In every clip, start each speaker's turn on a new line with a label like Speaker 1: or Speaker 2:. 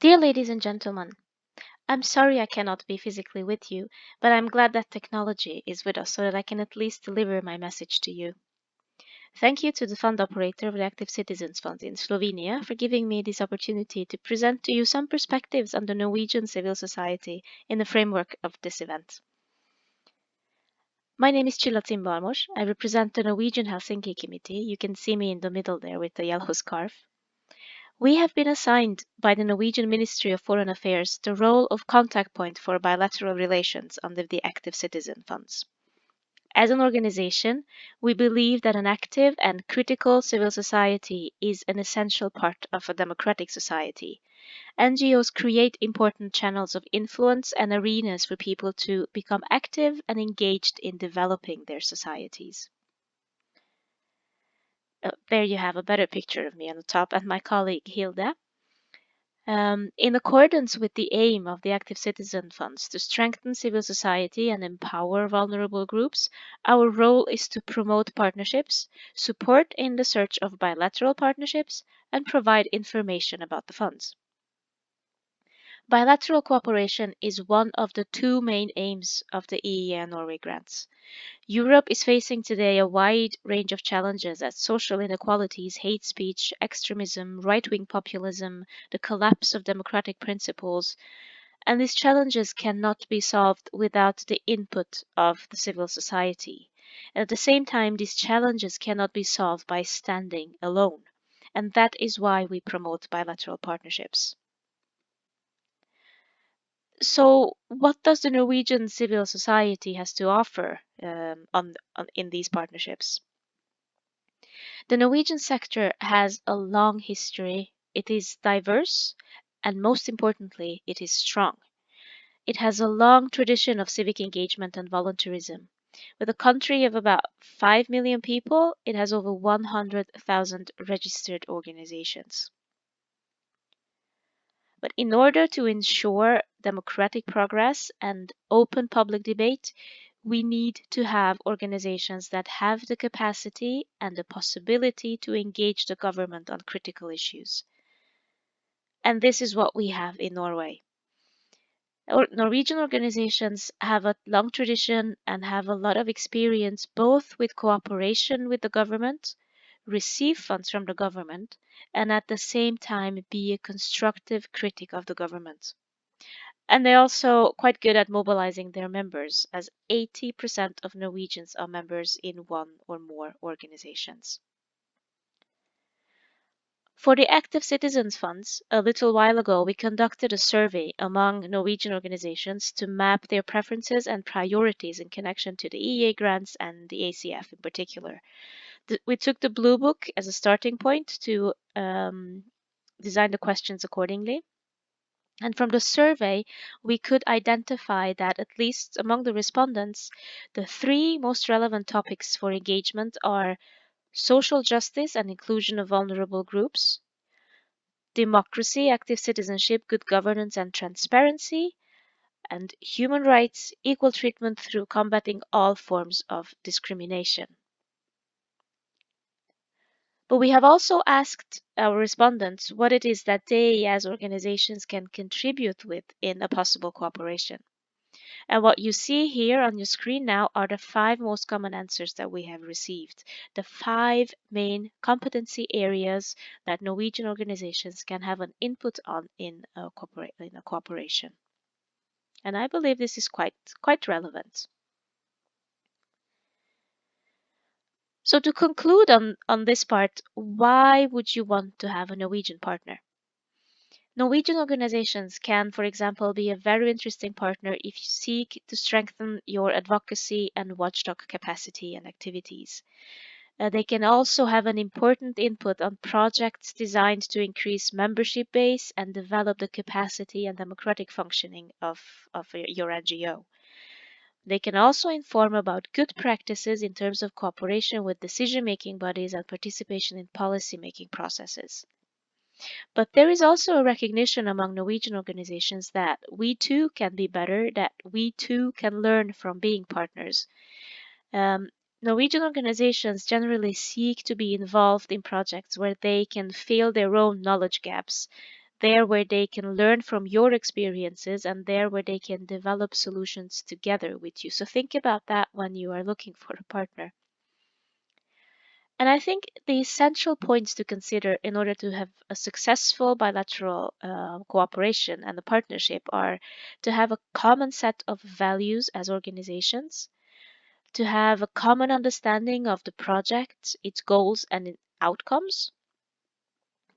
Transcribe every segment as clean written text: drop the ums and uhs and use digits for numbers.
Speaker 1: Dear ladies and gentlemen, I'm sorry I cannot be physically with you, but I'm glad that technology is with us so that I can at least deliver my message to you. Thank you to the fund operator of the Active Citizens Fund in Slovenia for giving me this opportunity to present to you some perspectives on the Norwegian civil society in the framework of this event. My name is Csille Czimbalmos. I represent the Norwegian Helsinki Committee. You can see me in the middle there with the yellow scarf. We have been assigned by the Norwegian Ministry of Foreign Affairs the role of contact point for bilateral relations under the Active Citizen Funds. As an organization, we believe that an active and critical civil society is an essential part of a democratic society. NGOs create important channels of influence and arenas for people to become active and engaged in developing their societies. There you have a better picture of me on the top and my colleague Hilde. In accordance with the aim of the Active Citizen Funds to strengthen civil society and empower vulnerable groups, our role is to promote partnerships, support in the search of bilateral partnerships, and provide information about the funds. Bilateral cooperation is one of the two main aims of the EEA Norway grants. Europe is facing today a wide range of challenges as social inequalities, hate speech, extremism, right-wing populism, the collapse of democratic principles, and these challenges cannot be solved without the input of the civil society. And at the same time, these challenges cannot be solved by standing alone, and that is why we promote bilateral partnerships. So, what does the Norwegian civil society has to offer in these partnerships? The Norwegian sector has a long history. It is diverse, and most importantly, it is strong. It has a long tradition of civic engagement and volunteerism. With a country of about 5 million people, it has over 100,000 registered organizations. But in order to ensure democratic progress and open public debate, we need to have organizations that have the capacity and the possibility to engage the government on critical issues. And this is what we have in Norway. Norwegian organizations have a long tradition and have a lot of experience both with cooperation with the government, receive funds from the government, and at the same time be a constructive critic of the government. And they're also quite good at mobilizing their members, as 80% of Norwegians are members in one or more organizations. For the Active Citizens Funds, a little while ago, we conducted a survey among Norwegian organizations to map their preferences and priorities in connection to the EEA grants and the ACF in particular. We took the Blue Book as a starting point to design the questions accordingly. And from the survey, we could identify that at least among the respondents, the three most relevant topics for engagement are social justice and inclusion of vulnerable groups, democracy, active citizenship, good governance and transparency, and human rights, equal treatment through combating all forms of discrimination. But we have also asked our respondents what it is that they as organizations can contribute with in a possible cooperation. And what you see here on your screen now are the 5 most common answers that we have received. The 5 main competency areas that Norwegian organizations can have an input on in a cooperation. And I believe this is quite relevant. So to conclude on this part, why would you want to have a Norwegian partner? Norwegian organizations can, for example, be a very interesting partner if you seek to strengthen your advocacy and watchdog capacity and activities. They can also have an important input on projects designed to increase membership base and develop the capacity and democratic functioning of your NGO. They can also inform about good practices in terms of cooperation with decision-making bodies and participation in policy-making processes. But there is also a recognition among Norwegian organizations that we too can be better, that we too can learn from being partners. Norwegian organizations generally seek to be involved in projects where they can fill their own knowledge gaps. there where they can learn from your experiences and there where they can develop solutions together with you. So think about that when you are looking for a partner. And I think the essential points to consider in order to have a successful bilateral cooperation and a partnership are to have a common set of values as organizations, to have a common understanding of the project, its goals and outcomes,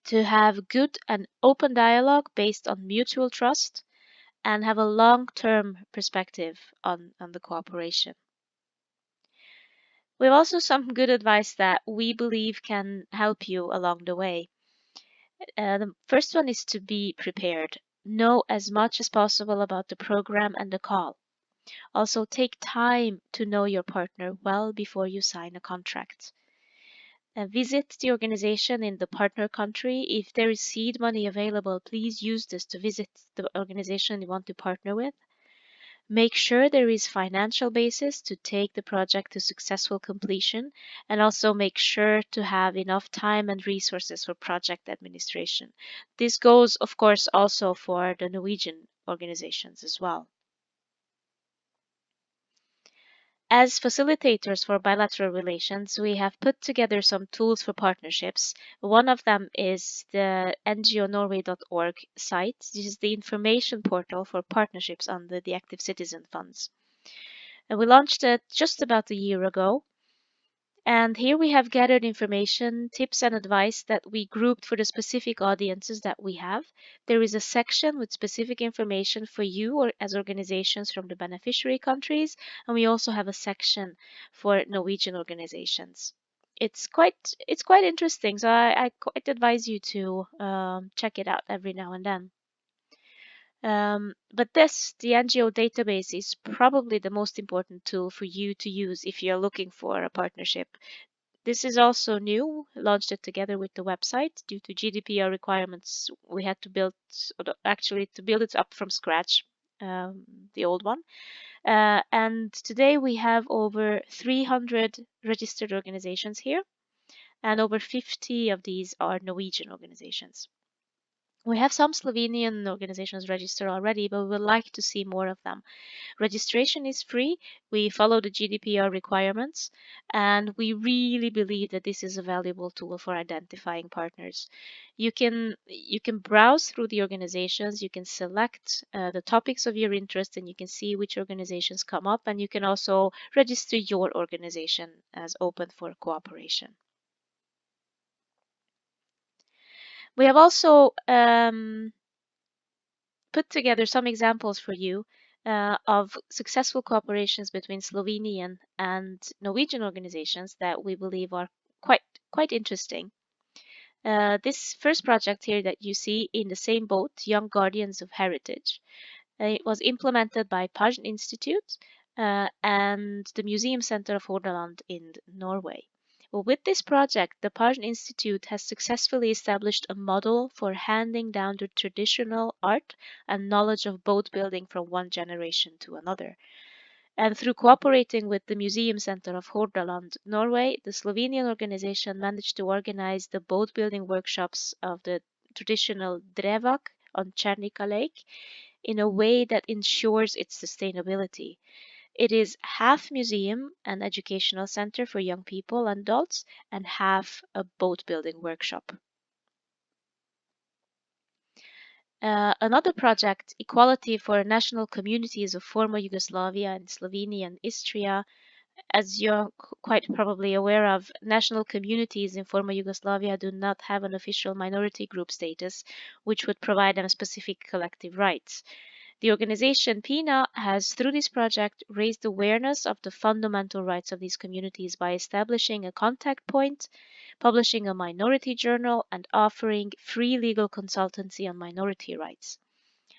Speaker 1: to have good and open dialogue based on mutual trust, and have a long-term perspective on the cooperation. We have also some good advice that we believe can help you along the way. The first one is to be prepared. Know as much as possible about the program and the call. Also, take time to know your partner well before you sign a contract. Visit the organization in the partner country. If there is seed money available, please use this to visit the organization you want to partner with. Make sure there is financial basis to take the project to successful completion, and also make sure to have enough time and resources for project administration. This goes, of course, also for the Norwegian organizations as well. As facilitators for bilateral relations, we have put together some tools for partnerships. One of them is the ngonorway.org site. This is the information portal for partnerships under the Active Citizen Funds. And we launched it just about a year ago. And here we have gathered information, tips and advice that we grouped for the specific audiences that we have. There is a section with specific information for you or as organizations from the beneficiary countries. And we also have a section for Norwegian organizations. It's quite interesting. So I quite advise you to check it out every now and then. But the NGO database, is probably the most important tool for you to use if you're looking for a partnership. This is also new, launched it together with the website. Due to GDPR requirements, we had to build it up from scratch, the old one. And today we have over 300 registered organizations here, and over 50 of these are Norwegian organizations. We have some Slovenian organizations registered already, but we would like to see more of them. Registration is free. We follow the GDPR requirements, and we really believe that this is a valuable tool for identifying partners. You can browse through the organizations, you can select the topics of your interest, and you can see which organizations come up, and you can also register your organization as open for cooperation. We have also put together some examples for you of successful cooperations between Slovenian and Norwegian organizations that we believe are quite interesting. This first project here that you see in the same boat, Young Guardians of Heritage, it was implemented by Pajn Institute and the Museum Center of Hordaland in Norway. Well, with this project, the Pajn Institute has successfully established a model for handing down the traditional art and knowledge of boat building from one generation to another. And through cooperating with the Museum Center of Hordaland, Norway, the Slovenian organization managed to organize the boat building workshops of the traditional drevak on Černica Lake in a way that ensures its sustainability. It is half museum and educational center for young people and adults, and half a boat building workshop. Another project, Equality for National Communities of Former Yugoslavia and Slovenia and Istria. As you're quite probably aware of, national communities in former Yugoslavia do not have an official minority group status, which would provide them specific collective rights. The organization PINA has, through this project, raised awareness of the fundamental rights of these communities by establishing a contact point, publishing a minority journal, and offering free legal consultancy on minority rights.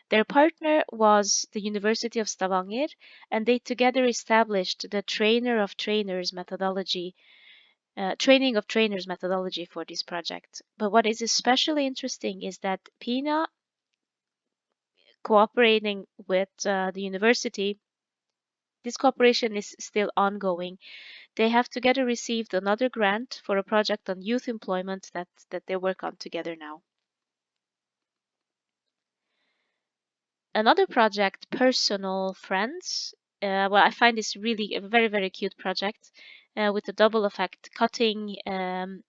Speaker 1: Their partner was the University of Stavanger, and they together established the training of trainers methodology for this project. But what is especially interesting is that PINA, cooperating with the university, this cooperation is still ongoing. They have together received another grant for a project on youth employment that they work on together now. Another project, Personal Friends. Well, I find this really a very, very cute project with a double effect, cutting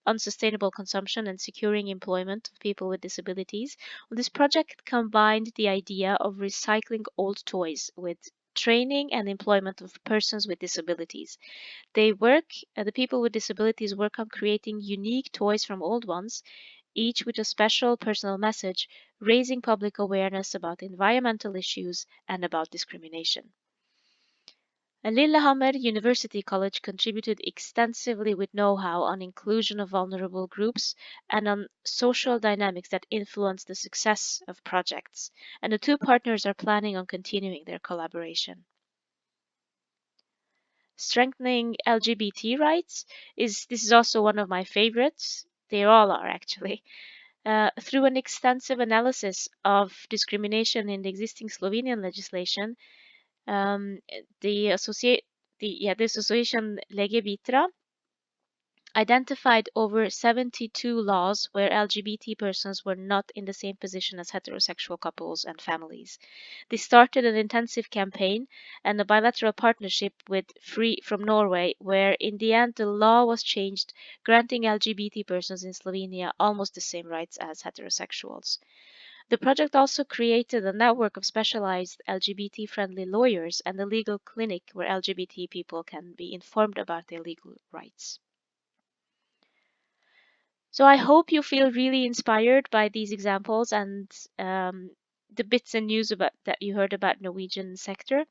Speaker 1: unsustainable consumption and securing employment of people with disabilities. Well, this project combined the idea of recycling old toys with training and employment of persons with disabilities. The people with disabilities work on creating unique toys from old ones, each with a special personal message, raising public awareness about environmental issues and about discrimination. Lillehammer University College contributed extensively with know-how on inclusion of vulnerable groups and on social dynamics that influence the success of projects, and the two partners are planning on continuing their collaboration. Strengthening LGBT rights this is also one of my favorites. They all are actually. Through an extensive analysis of discrimination in the existing Slovenian legislation, the association Legebitra identified over 72 laws where LGBT persons were not in the same position as heterosexual couples and families. They started an intensive campaign and a bilateral partnership with Free from Norway, where in the end the law was changed, granting LGBT persons in Slovenia almost the same rights as heterosexuals. The project also created a network of specialized LGBT-friendly lawyers and a legal clinic where LGBT people can be informed about their legal rights. So I hope you feel really inspired by these examples and the bits and news that you heard about Norwegian sector.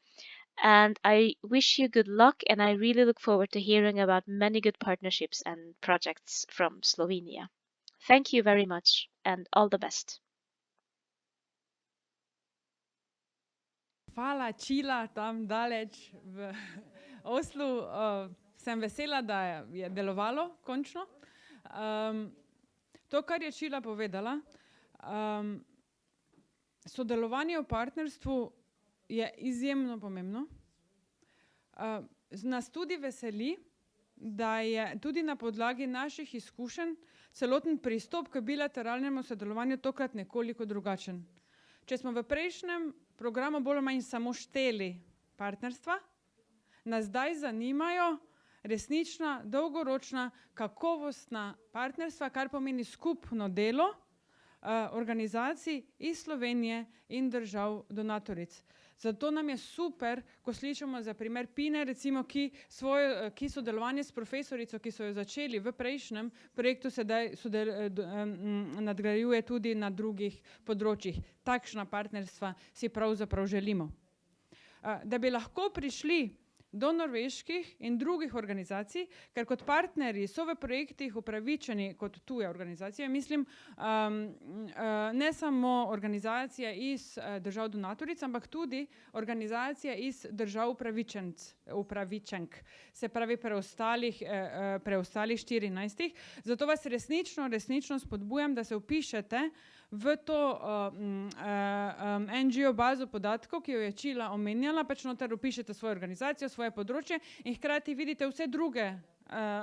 Speaker 1: And I wish you good luck, and I really look forward to hearing about many good partnerships and projects from Slovenia. Thank you very much, and all the best.
Speaker 2: Hvala, Csilla, tam daleč v Oslu. Sem vesela, da je delovalo končno. To, kar je Csilla povedala, sodelovanje v partnerstvu je izjemno pomembno. Nas tudi veseli, da je tudi na podlagi naših izkušenj celoten pristop k bilateralnemu sodelovanju tokrat nekoliko drugačen. Če smo v prejšnjem programu bolj ali manj samo šteli partnerstva, nas zdaj zanimajo resnična, dolgoročna, kakovostna partnerstva, kar pomeni skupno delo organizacij iz Slovenije in držav donatoric. Zato nam je super, ko slišimo za primer Pine, recimo, ki sodelovanje s profesorico, ki so jo začeli v prejšnjem projektu, sedaj nadgrajuje tudi na drugih področjih. Takšna partnerstva si pravzaprav želimo. Da bi lahko prišli do norveških in drugih organizacij, ker kot partnerji so v projektih upravičeni kot tuje organizacije, mislim, ne samo organizacije iz držav donatoric, ampak tudi organizacije iz držav upravičenk, se pravi preostalih 14. Zato vas resnično spodbujam, da se vpišete v to NGO bazo podatkov, ki jo je Csilla omenjala, pač noter vpišete svojo organizacijo, svoje področje in hkrati vidite vse druge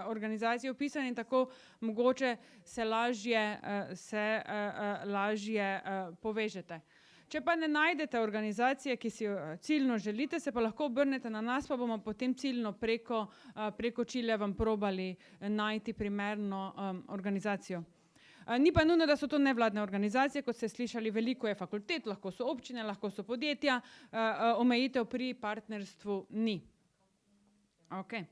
Speaker 2: organizacije vpisane in tako mogoče se lažje povežete. Če pa ne najdete organizacije, ki si jo ciljno želite, se pa lahko obrnete na nas, pa bomo potem ciljno preko Csille vam probali najti primerno organizacijo. Ni pa nujno, da so to nevladne organizacije, kot ste slišali, veliko je fakultet, lahko so občine, lahko so podjetja, omejitev pri partnerstvu ni. Okay.